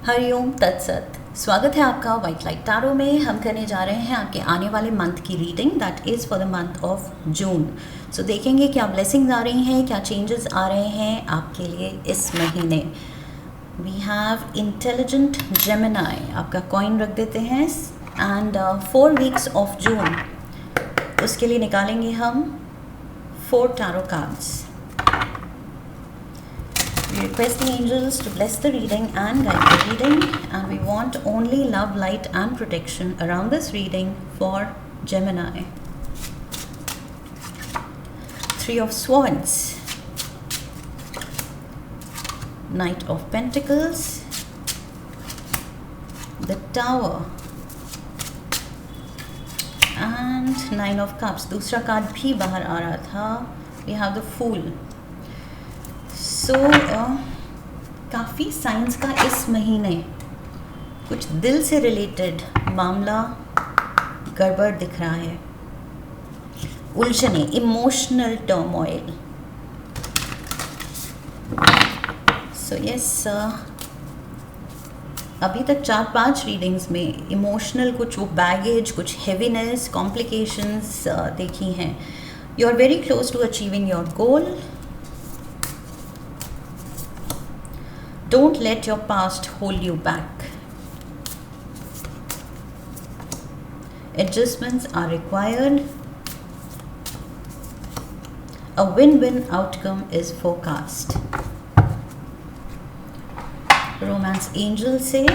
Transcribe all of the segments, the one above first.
हरिओम तत्सत। स्वागत है आपका वाइट लाइट टैरो में। हम करने जा रहे हैं आपके आने वाले मंथ की reading, that is for the month of June. So देखेंगे क्या ब्लेसिंग्स आ रही हैं, क्या चेंजेस आ रहे हैं आपके लिए इस महीने। वी हैव इंटेलिजेंट जेमिनाई, आपका कॉइन रख देते हैं। एंड 4 वीक्स ऑफ जून, उसके लिए निकालेंगे हम 4 tarot cards. We request the angels to bless the reading and guide the reading, and we want only love, light and protection around this reading for Gemini. 3 of Swords, Knight of Pentacles, the Tower and 9 of Cups. दूसरा card भी बाहर आ रहा था। We have the Fool. सो काफ़ी science का इस महीने कुछ दिल से रिलेटेड मामला गड़बड़ दिख रहा है। उलझने, इमोशनल टर्मोइल। सो यस, अभी तक 4-5 रीडिंग्स में इमोशनल कुछ वो बैगेज, कुछ हेवीनेस, कॉम्प्लिकेशंस देखी हैं। You are very close to achieving your goal. Don't let your past hold you back. Adjustments are required. A win-win outcome is forecast. Romance angel say,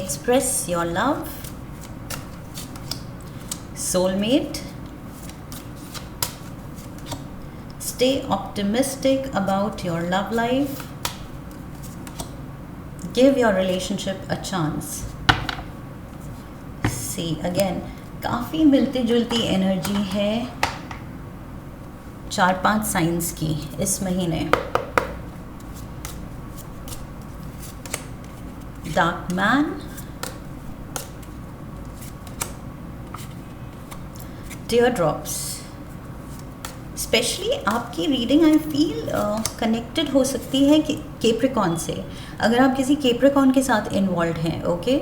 express your love. Soulmate, stay optimistic about your love life. Give your relationship a chance. See again, काफ़ी मिलती जुलती energy है 4-5 science की इस महीने। Dark man, tear drops. Specially आपकी reading I feel connected हो सकती है कि कैप्रिकॉन से, अगर आप किसी कैप्रिकॉन के साथ इन्वॉल्व हैं, ओके,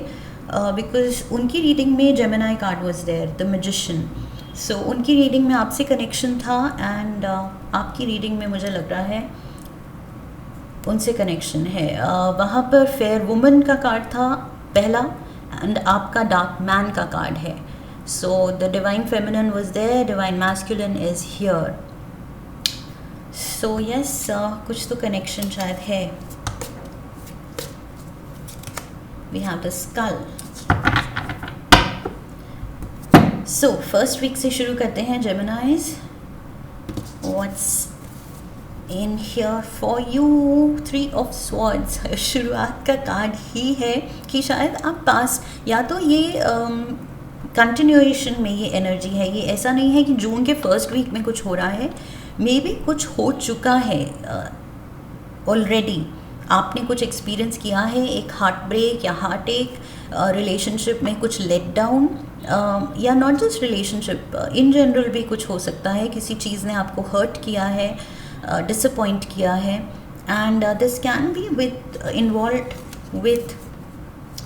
बिकॉज उनकी रीडिंग में Gemini card was there, the magician. So उनकी रीडिंग में आपसे कनेक्शन था एंड आपकी रीडिंग में मुझे लग रहा है उनसे कनेक्शन है। वहाँ पर फेयर वुमन का कार्ड था पहला एंड आपका डार्क मैन का कार्ड है। So the divine feminine was there, divine masculine is here. So yes, कुछ तो connection शायद है। We have the skull. So first week से शुरू करते हैं Geminis. What's in here for you? 3 of Swords. शुरुआत का कार्ड ही है कि शायद आप पास, या तो ये कंटिन्यूएशन में ये एनर्जी है। ये ऐसा नहीं है कि जून के फर्स्ट वीक में कुछ हो रहा है, मे बी कुछ हो चुका है ऑलरेडी। आपने कुछ एक्सपीरियंस किया है, एक हार्ट ब्रेक या हार्ट एक, रिलेशनशिप में कुछ लेट डाउन, या not just relationship, in general भी कुछ हो सकता है। किसी चीज़ ने आपको हर्ट किया है, डिसअपॉइंट किया है, and this can be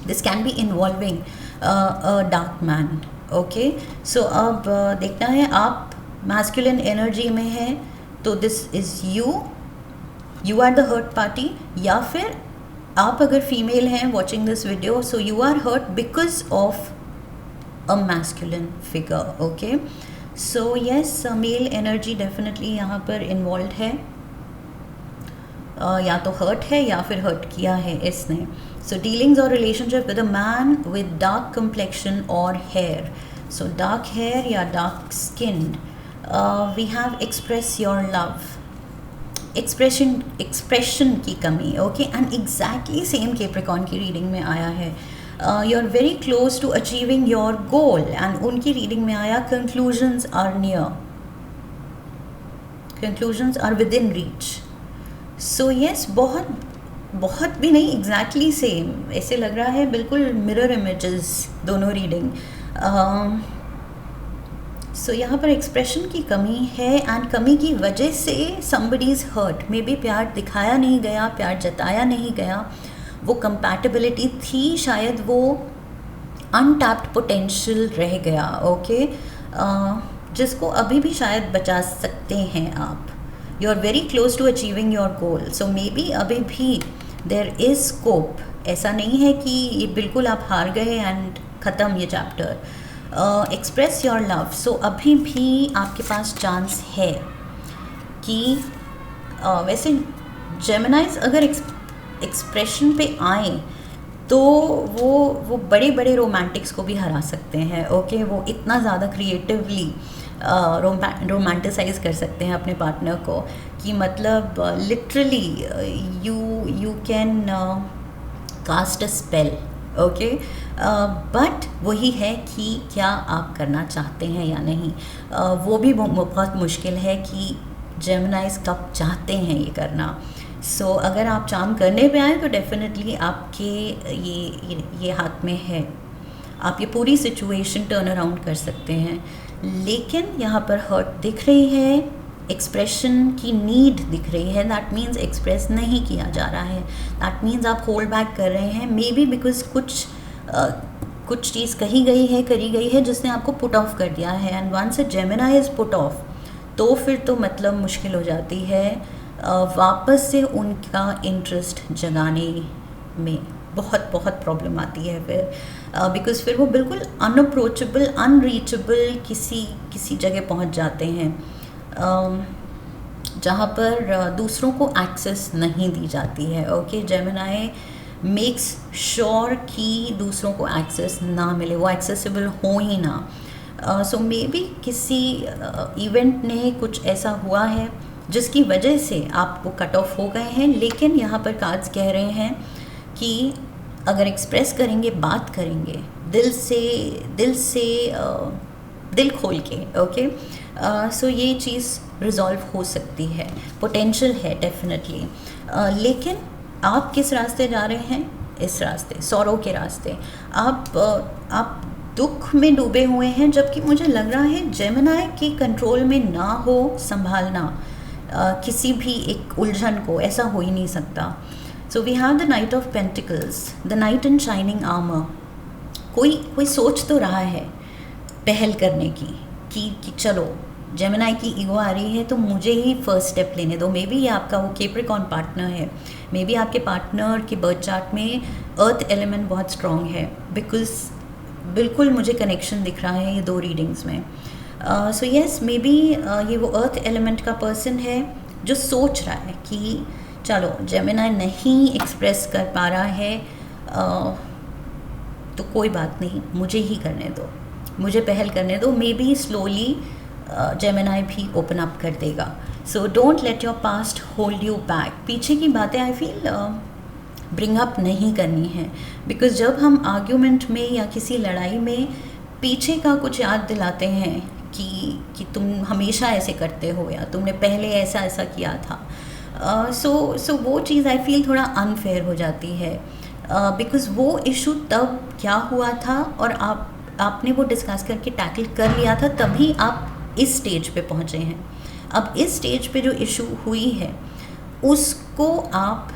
this can be involving dark man. Okay, so अब देखना है आप मैस्कुलिन एनर्जी में है तो this is you are the hurt party, या फिर आप अगर फीमेल हैं watching this video, so you are hurt because of a masculine figure. Okay, so yes, male energy definitely यहाँ पर इन्वॉल्व है। या तो हर्ट है या फिर हर्ट किया है इसने। So dealings or relationship with a man with dark complexion or hair. So dark hair या dark skinned. We have express your love. Expression की कमी, okay, and exactly same Capricorn की reading में आया है। You are very close to achieving your goal, and उनकी reading में आया conclusions are near. Conclusions are within reach. So yes, बहुत भी नहीं, एग्जैक्टली सेम, ऐसे लग रहा है बिल्कुल मिरर इमेजेस दोनों रीडिंग। सो यहाँ पर एक्सप्रेशन की कमी है, एंड कमी की वजह से somebody is hurt, may be प्यार दिखाया नहीं गया, प्यार जताया नहीं गया, वो कंपैटिबिलिटी थी, शायद वो अनटैप्ड पोटेंशियल रह गया, ओके, जिसको अभी भी शायद बचा सकते हैं आप. You are very close to achieving your goal, so maybe अभी भी देयर इज स्कोप. ऐसा नहीं है कि ये बिल्कुल आप हार गए एंड ख़त्म ये chapter. Express your love. So अभी भी आपके पास चांस है कि वैसे जेमिनाइज अगर एक्सप्रेशन पे आए तो वो बड़े बड़े रोमांटिक्स को भी हरा सकते हैं, ओके. वो इतना ज़्यादा क्रिएटिवली रोमांटिसाइज कर सकते हैं अपने पार्टनर को कि मतलब literally you can cast a spell, okay. But वही है कि क्या आप करना चाहते हैं या नहीं. वो भी बहुत मुश्किल है कि जेमिनाइज कब चाहते हैं ये करना. सो अगर आप चार्म करने पे आए तो डेफिनेटली आपके ये हाथ में है. आप ये पूरी सिचुएशन टर्न अराउंड कर सकते हैं, लेकिन यहाँ पर हर्ट दिख रही है, एक्सप्रेशन की नीड दिख रही है. दैट मीन्स एक्सप्रेस नहीं किया जा रहा है. दैट मीन्स आप होल्ड बैक कर रहे हैं, मे बी बिकॉज कुछ चीज़ करी गई है जिसने आपको पुट ऑफ कर दिया है. And once a Gemini is put off तो फिर तो मतलब मुश्किल हो जाती है वापस से उनका इंटरेस्ट जगाने में. बहुत प्रॉब्लम आती है फिर, बिकॉज़ फिर वो बिल्कुल अनअप्रोचेबल, अनरीचेबल किसी जगह पहुंच जाते हैं जहाँ पर दूसरों को एक्सेस नहीं दी जाती है, ओके. जेमिनाई मेक्स श्योर कि दूसरों को एक्सेस ना मिले, वो एक्सेसिबल हो ही ना. सो मे बी किसी इवेंट ने कुछ ऐसा हुआ है जिसकी वजह से आप वो कट ऑफ हो गए हैं. लेकिन यहाँ पर कार्ड्स कह रहे हैं कि अगर एक्सप्रेस करेंगे, बात करेंगे दिल खोल के, ओके. सो ये चीज़ रिजॉल्व हो सकती है, पोटेंशियल है डेफिनेटली. लेकिन आप किस रास्ते जा रहे हैं? इस रास्ते, सौरों के रास्ते. आप दुख में डूबे हुए हैं, जबकि मुझे लग रहा है जेमिनाई के कंट्रोल में ना हो संभालना किसी भी एक उलझन को, ऐसा हो ही नहीं सकता. So we have the knight of pentacles, the knight in shining armour. कोई सोच तो रहा है पहल करने की कि चलो जेमिनाई की ईगो आ रही है तो मुझे ही फर्स्ट स्टेप लेने दो. मे बी ये आपका वो कैप्रिकॉर्न पार्टनर है, मे बी आपके पार्टनर के बर्थ चार्ट में अर्थ एलिमेंट बहुत स्ट्रॉन्ग है, बिकॉज बिल्कुल मुझे कनेक्शन दिख रहा है ये दो रीडिंग्स में. सो येस, मे बी ये वो अर्थ एलिमेंट का पर्सन है जो सोच रहा है कि चलो जेमिनाई नहीं एक्सप्रेस कर पा रहा है तो कोई बात नहीं, मुझे ही करने दो, मुझे पहल करने दो. मे बी स्लोली जेमिनाई भी ओपन अप कर देगा. So don't let your past hold you back. पीछे की बातें आई फील ब्रिंग अप नहीं करनी है, बिकॉज जब हम आर्ग्यूमेंट में या किसी लड़ाई में पीछे का कुछ याद दिलाते हैं कि तुम हमेशा ऐसे करते हो या तुमने पहले ऐसा किया था, सो वो चीज़ आई फील थोड़ा अनफेयर हो जाती है. बिकॉज़ वो इशू तब क्या हुआ था और आपने वो डिस्कस करके टैकल कर लिया था, तभी आप इस स्टेज पे पहुँचे हैं. अब इस स्टेज पे जो इशू हुई है उसको आप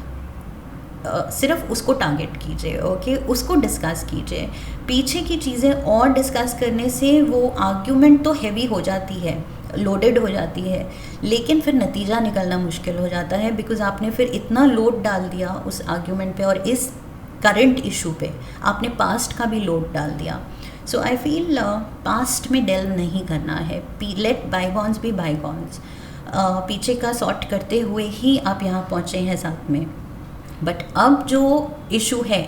सिर्फ उसको टारगेट कीजिए, ओके. उसको डिस्कस कीजिए. पीछे की चीज़ें और डिस्कस करने से वो आर्ग्यूमेंट तो हैवी हो जाती है, लोडेड हो जाती है, लेकिन फिर नतीजा निकलना मुश्किल हो जाता है, बिकॉज आपने फिर इतना लोड डाल दिया उस आर्ग्यूमेंट पे और इस करंट इशू पे आपने पास्ट का भी लोड डाल दिया. सो आई फील पास्ट में डेल्व नहीं करना है. Let bygones be bygones. पीछे का सॉर्ट करते हुए ही आप यहाँ पहुँचे हैं साथ में. बट अब जो इशू है,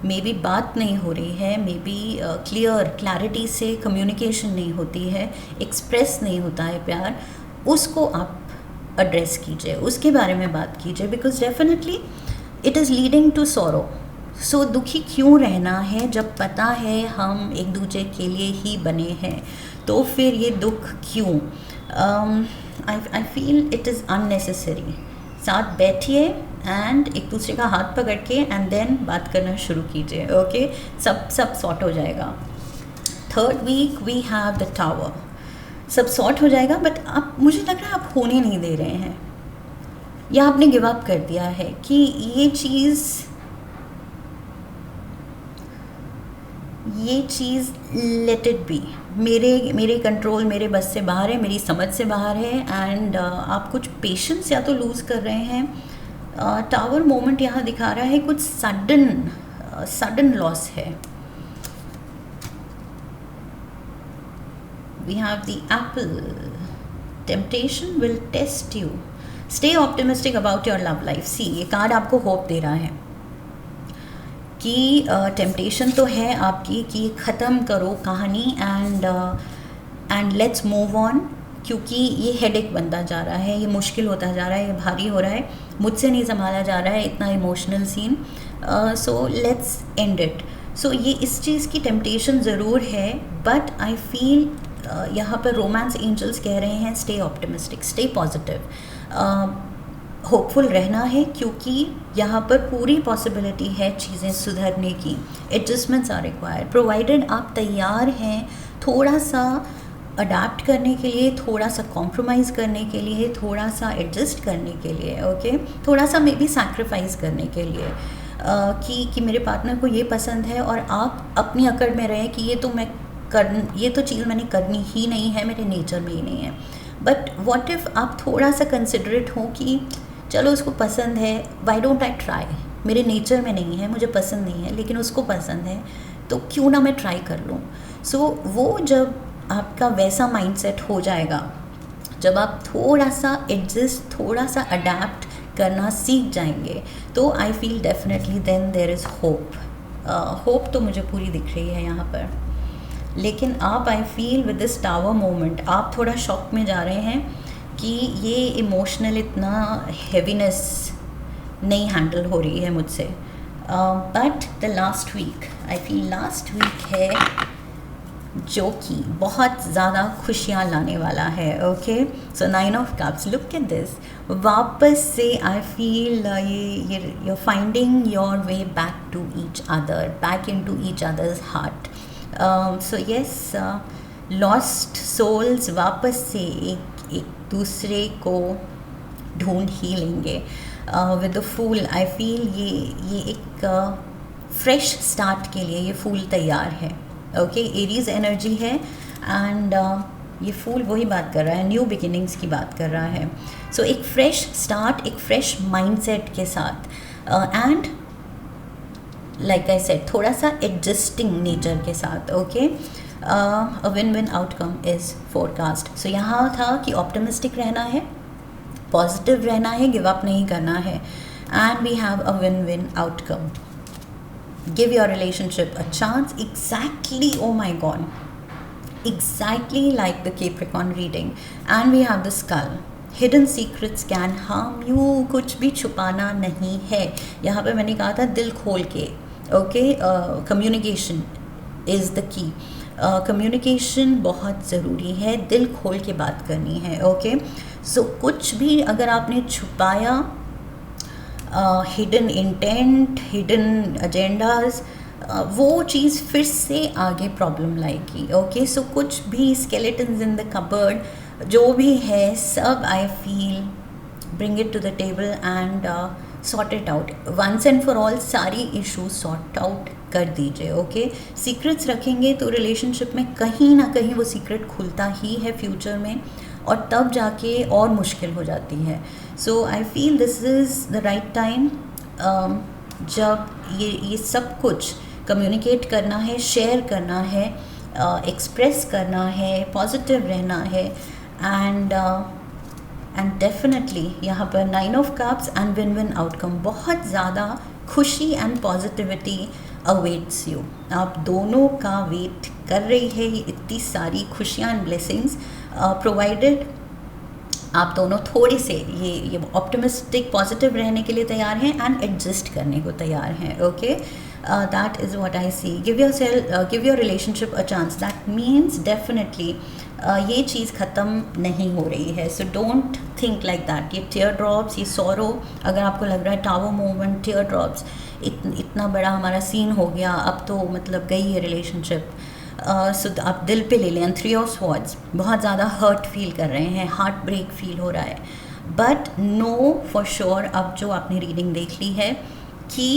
मे बी बात नहीं हो रही है, मे बी क्लैरिटी से कम्युनिकेशन नहीं होती है, एक्सप्रेस नहीं होता है प्यार, उसको आप एड्रेस कीजिए, उसके बारे में बात कीजिए. Because definitely it is leading to sorrow. So दुखी क्यों रहना है जब पता है हम एक दूसरे के लिए ही बने हैं, तो फिर ये दुख क्यों? I feel it is unnecessary. साथ बैठिए एंड एक दूसरे का हाथ पकड़ के एंड देन बात करना शुरू कीजिए, ओके. सब सॉर्ट हो जाएगा. Third week we have the tower. सब सॉर्ट हो जाएगा, बट आप, मुझे लग रहा है आप होने नहीं दे रहे हैं, या आपने गिव अप कर दिया है कि ये चीज़ लेट इट बी, मेरे कंट्रोल, मेरे बस से बाहर है, मेरी समझ से बाहर है, एंड आप कुछ पेशेंस या तो लूज़ कर रहे हैं। टावर मोमेंट यहाँ दिखा रहा है कुछ सडन लॉस है। We have the apple, temptation will test you, stay optimistic about your love life. See, ये कार्ड आपको होप दे रहा है कि टेम्पटेशन तो है आपकी कि ख़त्म करो कहानी एंड लेट्स मूव ऑन, क्योंकि ये हेडेक बनता जा रहा है, ये मुश्किल होता जा रहा है, ये भारी हो रहा है, मुझसे नहीं संभाला जा रहा है इतना emotional scene, so let's end it. So ये इस चीज़ की टेम्पटेशन ज़रूर है, बट आई फील यहाँ पर रोमांस एंजल्स कह रहे हैं stay optimistic, stay positive, hopeful रहना है, क्योंकि यहाँ पर पूरी पॉसिबिलिटी है चीज़ें सुधरने की। एडजस्टमेंट्स आर रिक्वायर्ड, प्रोवाइडेड आप तैयार हैं थोड़ा सा अडाप्ट करने के लिए, थोड़ा सा कॉम्प्रोमाइज़ करने के लिए, थोड़ा सा एडजस्ट करने के लिए, ओके, थोड़ा सा मे बी सैक्रिफाइस करने के लिए, कि मेरे पार्टनर को ये पसंद है और आप अपनी अकड़ में रहें कि ये तो चीज़ मैंने करनी ही नहीं है, मेरे नेचर में ही नहीं है। बट व्हाट इफ़ आप थोड़ा सा कंसिडरेट हो कि चलो उसको पसंद है, वाई डोंट आई ट्राई, मेरे नेचर में नहीं है, मुझे पसंद नहीं है, लेकिन उसको पसंद है, तो क्यों ना मैं ट्राई कर लूँ। सो वो जब आपका वैसा माइंडसेट हो जाएगा, जब आप थोड़ा सा एडजस्ट, थोड़ा सा अडेप्ट करना सीख जाएंगे, तो I feel definitely then there is hope. Hope तो मुझे पूरी दिख रही है यहाँ पर, लेकिन आप, I feel with this tower moment, आप थोड़ा शॉक में जा रहे हैं कि ये इमोशनल इतना हैवीनेस नहीं हैंडल हो रही है मुझसे। But the last week, I feel last week है जो कि बहुत ज़्यादा खुशियाँ लाने वाला है, okay. So 9 of cups, look at this, वापस से आई फील ये you're finding your way back to each other, back into each other's heart. So yes, lost souls वापस से एक दूसरे को ढूंढ ही लेंगे। With the fool, I feel ये एक फ्रेश स्टार्ट के लिए ये फूल तैयार है, ओके। एरीज एनर्जी है, एंड ये फूल वही बात कर रहा है, न्यू बिगिनिंग्स की बात कर रहा है। सो एक फ्रेश स्टार्ट, एक फ्रेश माइंडसेट के साथ, एंड लाइक आई सेड, थोड़ा सा एडजस्टिंग नेचर के साथ, okay. A win win outcome is forecast. So यहाँ था कि ऑप्टिमिस्टिक रहना है, पॉजिटिव रहना है, गिव अप नहीं करना है, and we have a win win outcome. Give your relationship a chance, exactly, oh my God, exactly like the Capricorn reading, and we have the skull. Hidden secrets can harm you, कुछ भी छुपाना नहीं है। यहाँ पे मैंने कहा था दिल खोल के, okay. Communication is the key, communication बहुत ज़रूरी है, दिल खोल के बात करनी है, ओके। सो कुछ भी अगर आपने छुपाया, हिडन इंटेंट, हिडन एजेंडाज, वो चीज़ फिर से आगे प्रॉब्लम लाएगी, ओके। सो कुछ भी स्केलेटन्स इन द कबर्ड जो भी है, सब I feel bring it to the table and sort it out once and for all. सारी इशूज सॉर्ट आउट कर दीजिए, ओके। सीक्रेट्स रखेंगे तो रिलेशनशिप में कहीं ना कहीं वो सीक्रेट खुलता ही है फ्यूचर में, और तब जाके और मुश्किल हो जाती है। So I feel this is the right time, जब ये सब कुछ कम्युनिकेट करना है, शेयर करना है, एक्सप्रेस करना है, पॉजिटिव रहना है, एंड डेफिनेटली यहाँ पर 9 of cups and win win outcome, बहुत ज़्यादा खुशी एंड पॉजिटिविटी अवेट्स यू। आप दोनों का वेट कर रही है ये इतनी सारी खुशियाँ एंड ब्लेसिंग्स, प्रोवाइडेड आप दोनों थोड़े से ये ऑप्टिमिस्टिक पॉजिटिव रहने के लिए तैयार हैं एंड एडजस्ट करने को तैयार हैं, okay. That is what I see. Give your relationship a chance, that means definitely ये चीज़ ख़त्म नहीं हो रही है। So don't think like that. ये टीयर ड्रॉप्स, ये सॉरो, अगर आपको लग रहा है टावर मूवमेंट, टीयर ड्रॉप्स, इतना बड़ा हमारा सीन हो गया, अब तो मतलब गई है रिलेशनशिप, सो आप दिल पे ले लें, 3 ऑफ स्वॉर्ड्स, बहुत ज़्यादा हर्ट फील कर रहे हैं, हार्ट ब्रेक फील हो रहा है, बट नो फॉर श्योर अब जो आपने रीडिंग देख ली है कि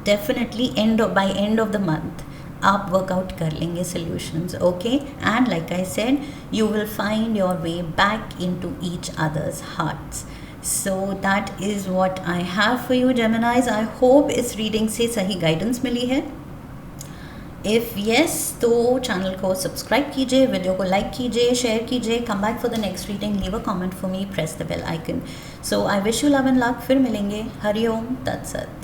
definitely by end of the month आप वर्कआउट कर लेंगे solutions, okay. And like I said, you will find your way back into each other's hearts. So that is what I have for you Geminis. I hope इस reading से सही guidance मिली है। If yes तो channel को subscribe कीजिए, video को like कीजिए, शेयर कीजिए, come back for the next reading, leave a comment for me, press the bell icon. So I wish you love and luck. फिर मिलेंगे। हरि ओम तत्सत।